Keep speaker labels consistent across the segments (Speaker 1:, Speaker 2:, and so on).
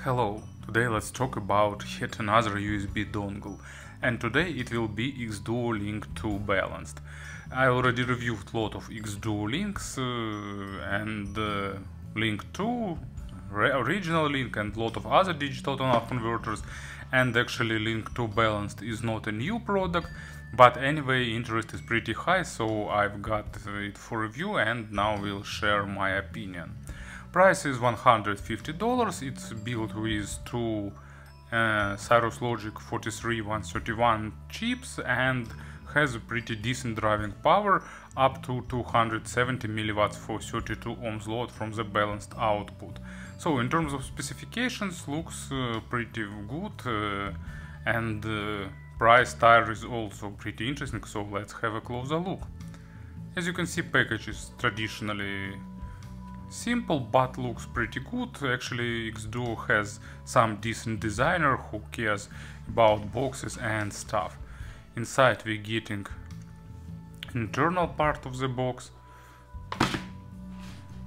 Speaker 1: Hello, today let's talk about yet another USB dongle, and today it will be xDuoo Link2 balanced. I already reviewed a lot of xDuoo links and Link2, original link, and a lot of other digital tonal converters, and actually Link2 balanced is not a new product, but anyway interest is pretty high, so I've got it for review and now we'll share my opinion. Price is $150, it's built with two Cirrus Logic 43131 chips and has a pretty decent driving power, up to 270 mW for 32 ohms load from the balanced output. So in terms of specifications, looks pretty good, and price tag is also pretty interesting, so let's have a closer look. As you can see, package is traditionally simple but looks pretty good. Actually, xDuoo has some decent designer who cares about boxes and stuff. Inside we're getting internal part of the box.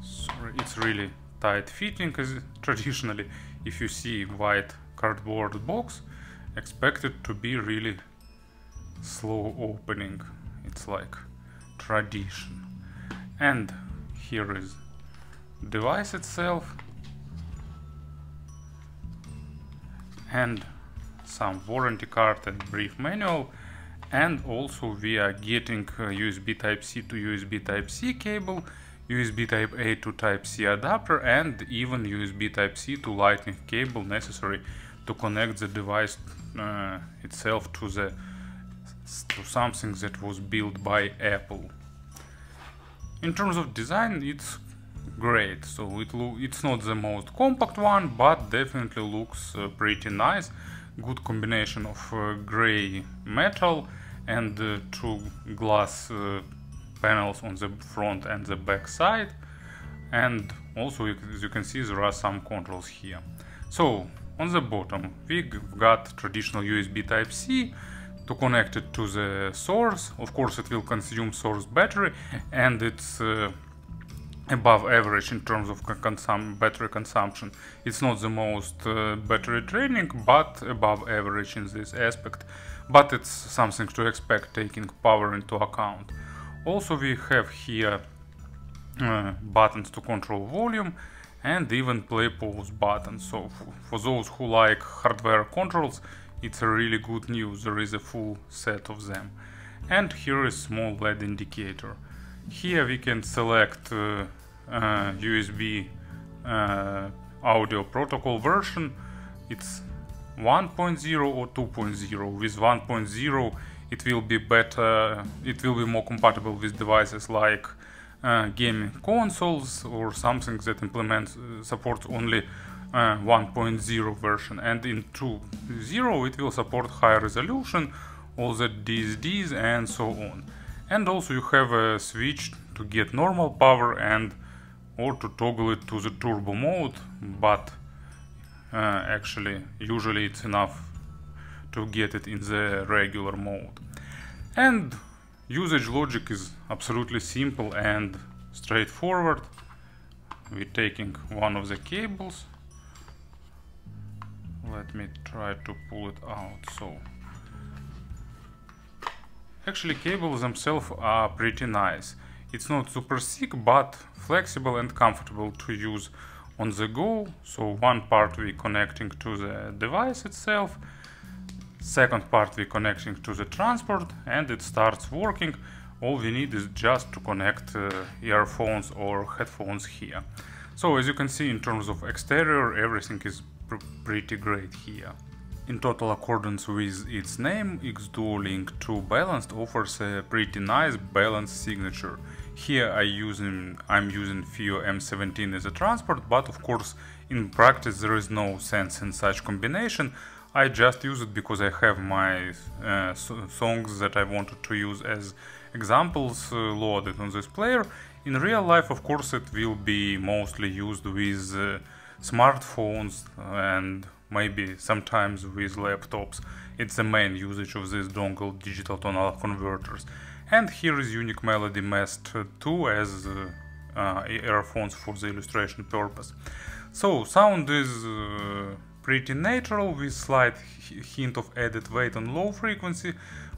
Speaker 1: Sorry, it's really tight fitting, as traditionally if you see white cardboard box, expect it to be really slow opening. It's like tradition. And here is device itself and some warranty card and brief manual, and also we are getting USB Type-C to USB Type-C cable, USB Type-A to Type-C adapter, and even USB Type-C to Lightning cable necessary to connect the device itself to something that was built by Apple. In terms of design, it's great. So it's not the most compact one, but definitely looks pretty nice. Good combination of gray metal and two glass panels on the front and the back side, and also as you can see there are some controls here. So on the bottom we've got traditional USB Type-C to connect it to the source. Of course it will consume source battery, and it's above average in terms of battery consumption. It's not the most battery draining, but above average in this aspect. But it's something to expect taking power into account. Also we have here buttons to control volume and even play pause buttons. So for those who like hardware controls, it's a really good news. There is a full set of them. And here is small LED indicator. Here we can select USB audio protocol version. It's 1.0 or 2.0. With 1.0 it will be better, it will be more compatible with devices like gaming consoles or something that supports only 1.0 version, and in 2.0 it will support high resolution, all the DSDs and so on. And also you have a switch to get normal power and or to toggle it to the turbo mode, but actually usually it's enough to get it in the regular mode. And usage logic is absolutely simple and straightforward. We're taking one of the cables. Let me try to pull it out. So actually cables themselves are pretty nice. It's not super thick, but flexible and comfortable to use on the go. So one part we're connecting to the device itself, second part we're connecting to the transport, and it starts working. All we need is just to connect earphones or headphones here. So as you can see, in terms of exterior, everything is pretty great here. In total accordance with its name, xDuoo Link2 Balanced offers a pretty nice balanced signature. Here I'm using FIO M17 as a transport, but of course in practice there is no sense in such combination. I just use it because I have my songs that I wanted to use as examples loaded on this player. In real life, of course, it will be mostly used with smartphones and maybe sometimes with laptops. It's the main usage of this dongle digital tonal converters. And here is Unique Melody Mest 2 as earphones for the illustration purpose. So sound is pretty natural with slight hint of added weight on low frequency,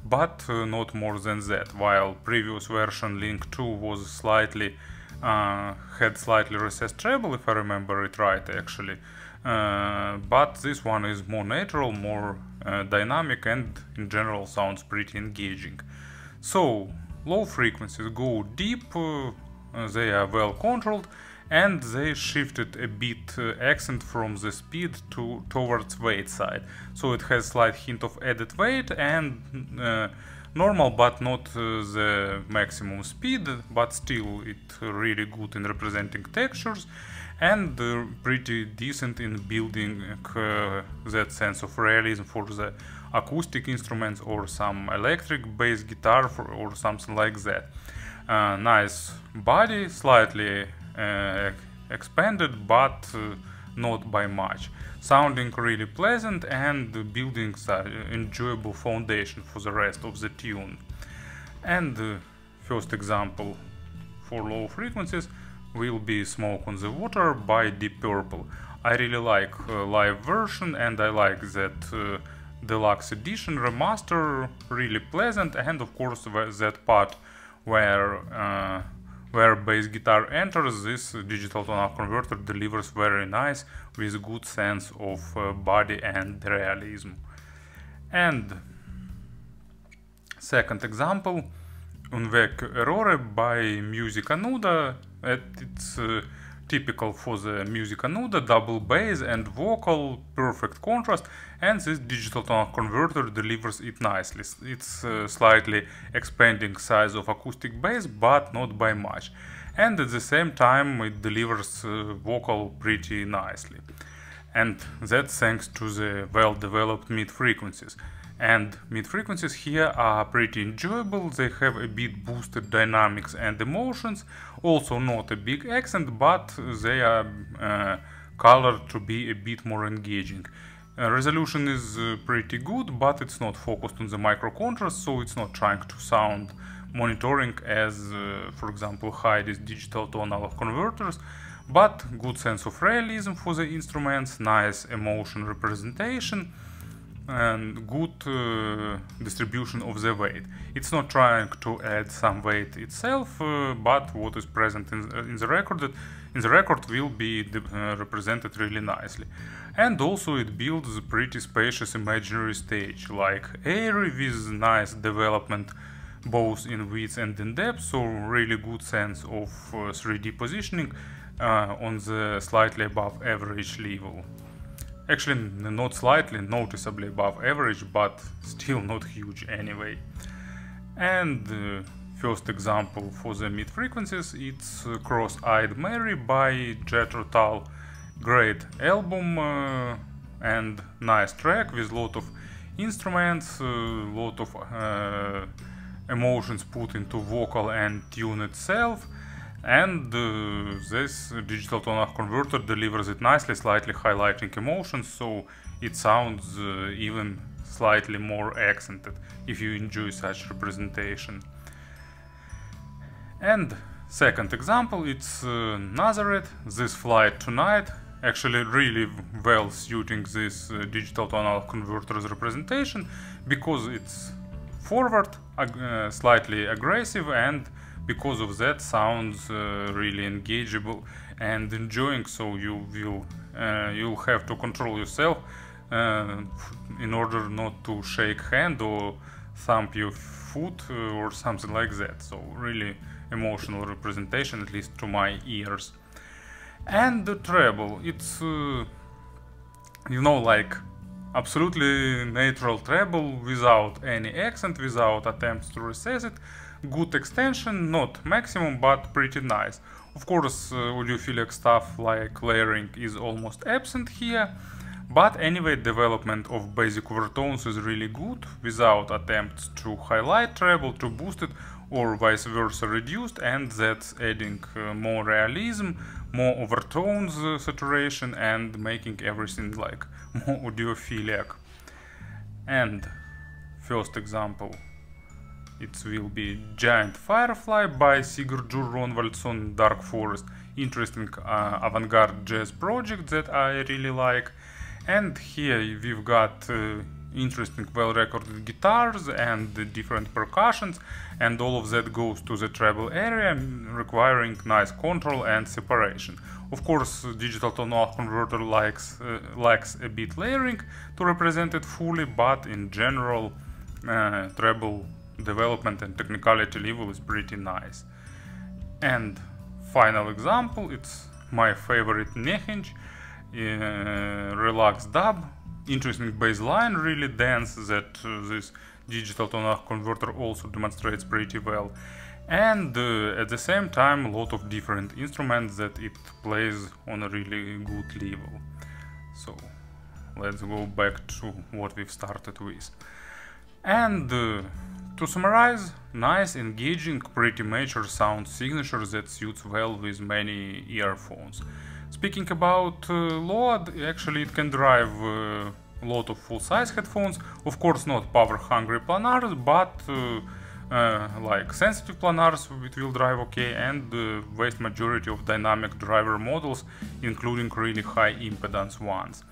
Speaker 1: but not more than that, while previous version Link2 was slightly had slightly recessed treble, if I remember it right actually, but this one is more natural, more dynamic, and in general sounds pretty engaging. So low frequencies go deep, they are well controlled, and they shifted a bit accent from the speed towards weight side. So it has slight hint of added weight and normal, but not the maximum speed, but still it really good in representing textures and pretty decent in building that sense of realism for the acoustic instruments or some electric bass guitar or something like that. Nice body, slightly expanded, but not by much. Sounding really pleasant and building an enjoyable foundation for the rest of the tune. And first example for low frequencies will be Smoke on the Water by Deep Purple. I really like live version, and I like that deluxe edition remaster, really pleasant, and of course that part where bass guitar enters, this digital tonal converter delivers very nice with good sense of body and realism. And second example, Un vecchio errore by Musica Nuda. It's typical for the Musica Nuda, double bass and vocal, perfect contrast, and this digital tonal converter delivers it nicely. It's slightly expanding size of acoustic bass, but not by much. And at the same time it delivers vocal pretty nicely. And that's thanks to the well-developed mid-frequencies. And mid-frequencies here are pretty enjoyable, they have a bit boosted dynamics and emotions, also not a big accent, but they are colored to be a bit more engaging. Resolution is pretty good, but it's not focused on the micro contrast, so it's not trying to sound monitoring as, for example, high-res digital tonal converters, but good sense of realism for the instruments, nice emotion representation, and good distribution of the weight. It's not trying to add some weight itself, but what is present in the record will be represented really nicely. And also it builds a pretty spacious imaginary stage, like airy with nice development both in width and in depth, so really good sense of 3D positioning on the slightly above average level. Actually, not slightly, noticeably above average, but still not huge anyway. And first example for the mid frequencies, it's Cross-Eyed Mary by Jethro Tull. Great album and nice track with lot of instruments, lot of emotions put into vocal and tune itself. And this digital tonal converter delivers it nicely, slightly highlighting emotions, so it sounds even slightly more accented if you enjoy such representation. And second example, it's Nazareth, This Flight Tonight, actually really well suiting this digital tonal converter's representation, because it's forward, slightly aggressive, and because of that sounds really engageable and enjoying, so you'll have to control yourself in order not to shake hand or thump your foot or something like that. So really emotional representation, at least to my ears. And the treble, it's like absolutely natural treble without any accent, without attempts to recess it. Good extension, not maximum, but pretty nice. Of course, audiophilic stuff like layering is almost absent here, but anyway, development of basic overtones is really good, without attempts to highlight treble, to boost it, or vice versa reduced, and that's adding more realism, more overtones saturation, and making everything like more audiophilic. And first example, it will be Giant Firefly by Sigurður Rögnvaldsson, Dark Forest. Interesting avant-garde jazz project that I really like. And here we've got interesting well-recorded guitars and different percussions, and all of that goes to the treble area, requiring nice control and separation. Of course, digital tonal converter lacks a bit layering to represent it fully, but in general, treble development and technicality level is pretty nice. And final example, it's my favorite Niechęć, Relaks Dub. Interesting bass line, really dense, that this digital tonal converter also demonstrates pretty well. And at the same time, a lot of different instruments that it plays on a really good level. So let's go back to what we've started with. And to summarize, nice, engaging, pretty mature sound signature that suits well with many earphones. Speaking about load, actually it can drive a lot of full-size headphones, of course not power-hungry planars, but like sensitive planars it will drive okay, and the vast majority of dynamic driver models, including really high impedance ones.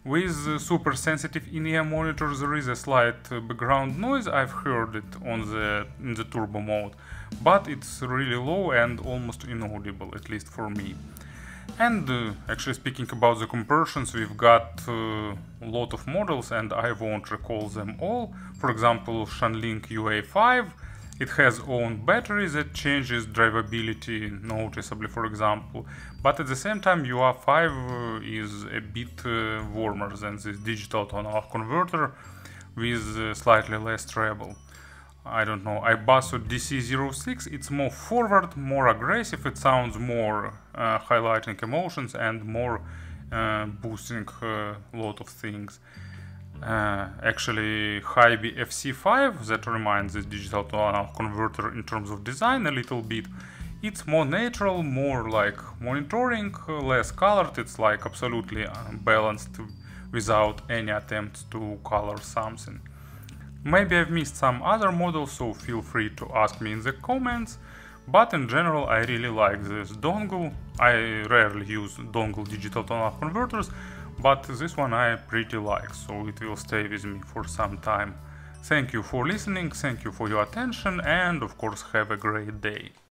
Speaker 1: With super sensitive in-ear monitors there is a slight background noise, I've heard it in the turbo mode, but it's really low and almost inaudible, at least for me. And actually speaking about the conversions, we've got a lot of models and I won't recall them all. For example, Link UA5, it has own battery that changes drivability noticeably, for example, but at the same time UA5 is a bit warmer than this digital tonal converter with slightly less treble. I don't know, iBasso DC06, it's more forward, more aggressive, it sounds more highlighting emotions and more boosting a lot of things. Actually, Hibi FC5, that reminds this digital tonal converter in terms of design a little bit. It's more natural, more like monitoring, less colored, it's like absolutely balanced without any attempt to color something. Maybe I've missed some other models, so feel free to ask me in the comments, but in general I really like this dongle. I rarely use dongle digital tonal converters, but this one I pretty like, so it will stay with me for some time. Thank you for listening, thank you for your attention, and of course have a great day.